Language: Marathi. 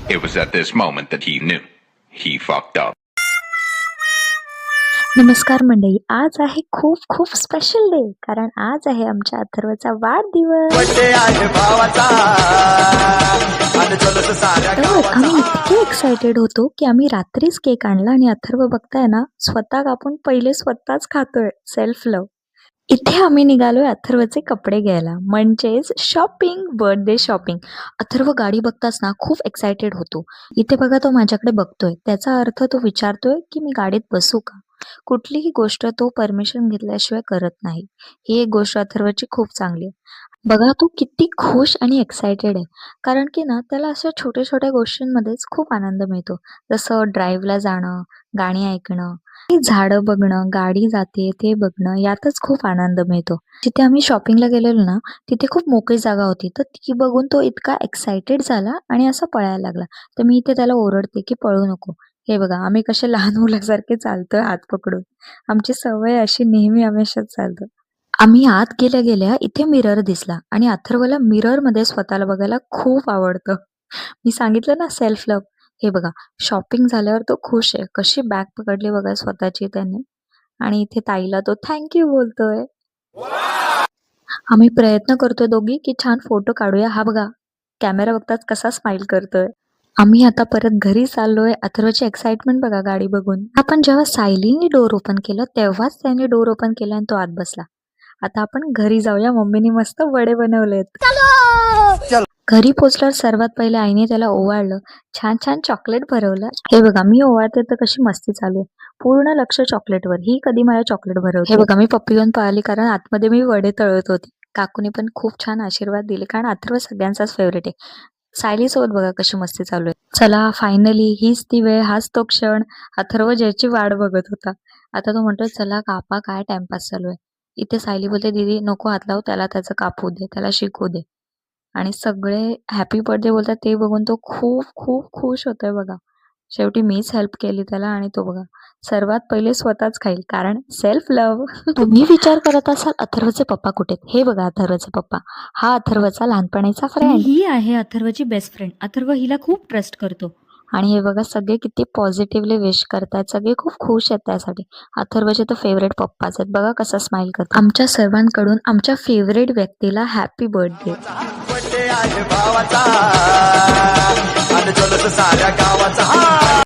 It was at this moment that he knew. He fucked up. नमस्कार मंडळी, आज आहे खूप खूप स्पेशल डे, कारण आज आहे आमच्या अथर्वचा वाढदिवस. तर आम्ही इतके एक्सायटेड होतो की आम्ही रात्रीच केक आणला आणि अथर्व बघताय ना, स्वतः कापून पहिले स्वतःच खातोय. Self love. इथे आम्ही निघालोय अथर्वचे कपडे घ्यायला, म्हणजेच शॉपिंग, बर्थडे शॉपिंग. अथर्व गाडी बघताच ना खूप एक्सायटेड होतो. इथे बघा, तो माझ्याकडे बघतोय, त्याचा अर्थ तो विचारतोय की मी गाडीत बसू का. कुठलीही गोष्ट तो परमिशन घेतल्याशिवाय करत नाही. ही एक गोष्ट अथर्वची खूप चांगली आहे. बघा, तो किती खुश आणि एक्सायटेड आहे, कारण की ना त्याला अशा छोट्या छोट्या गोष्टींमध्येच खूप आनंद मिळतो. जसं ड्राईव्हला जाणं, गाणी ऐकणं, ही झाडं बघणं, गाडी जाते ते बघणं, यातच खूप आनंद मिळतो. जिथे आम्ही शॉपिंगला गेलेलो ना, तिथे खूप मोकळी जागा होती. तर ती बघून तो इतका एक्सायटेड झाला आणि असा पळायला लागला. तर मी इथे त्याला ओरडते की पळू नको. हे बघा, आम्ही कसे लहान मुलासारखे चालतोय हात पकडून. आमची सवय अशी, नेहमी आम्ही अशाच चालतो. आम्ही आत गेल्या गेल्या इथे मिरर दिसला आणि अथर्वला मिररमध्ये स्वतःला बघायला खूप आवडतं. मी सांगितलं ना, सेल्फ लव्ह. हे बघा, शॉपिंग झाल्यावर तो खुश आहे. कशी बॅग पकडली बघा स्वतःची त्याने, आणि इथे ताईला तो थँक यू बोलतोय. आम्ही प्रयत्न करतोय दोघी की छान फोटो काढूया. हा बघा, कॅमेरा बघताच कसा स्माइल करतोय. आम्ही आता परत घरी चाललोय. अथर्वची एक्साइटमेंट बघा गाडी बघून. आपण जेव्हा सायलीने डोर ओपन केलं तेव्हाच त्याने डोर ओपन केला आणि तो आत बसला. आता आपण घरी जाऊया. मम्मीने मस्त वडे बनवलेत. घरी पोचल्यावर सर्वात पहिले आईने त्याला ओवाळलं. छान छान चॉकलेट भरवलं. हे बघा, मी ओवाळते तर कशी मस्ती चालू आहे. पूर्ण लक्ष चॉकलेटवर. ही कधी मला चॉकलेट भरवते. हे बघा, मी पप्पी घेऊन पळाली, कारण आतमध्ये मी वडे तळत होती. काकूने पण खूप छान आशीर्वाद दिले, कारण अथर्व सगळ्यांचाच फेवरेट आहे. सायली सोबत बघा कशी मस्ती चालू आहे. चला, फायनली हीच ती वेळ, हाच तो क्षण. अथर्व ज्याची वाट बघत होता. आता तो म्हणतो, चला कापा, काय टाइमपास चालू आहे. इथे सायली बोलते, दीदी नको हात लावू, त्याला त्याचं कापू दे, त्याला शिकू दे. आणि सगळे हॅपी बर्थडे बोलतात ते बघून तो खूप खूप खुश होतोय बघा. शेवटी मीच हेल्प केली त्याला, आणि तो बघा सर्वात पहिले स्वतःच खाईल, कारण सेल्फ लव्ह. तुम्ही विचार करत असाल अथर्वचे पप्पा कुठे? हे बघा अथर्वचे पप्पा. हा अथर्वचा लहानपणीचा फ्रेंड. ही आहे अथर्वची बेस्ट फ्रेंड. अथर्व हिला खूप ट्रस्ट करतो. आणि हे बघा, सगळे किती पॉझिटिव्हली विश करतात. सगळे खूप खुश आहेत त्यासाठी. अथर्वचे तर फेवरेट पप्पाच आहेत. बघा कसा स्माइल करतात. आमच्या सर्वांकडून आमच्या फेवरेट व्यक्तीला हॅपी बर्थडे. भावाचा आणि साऱ्या गावाचा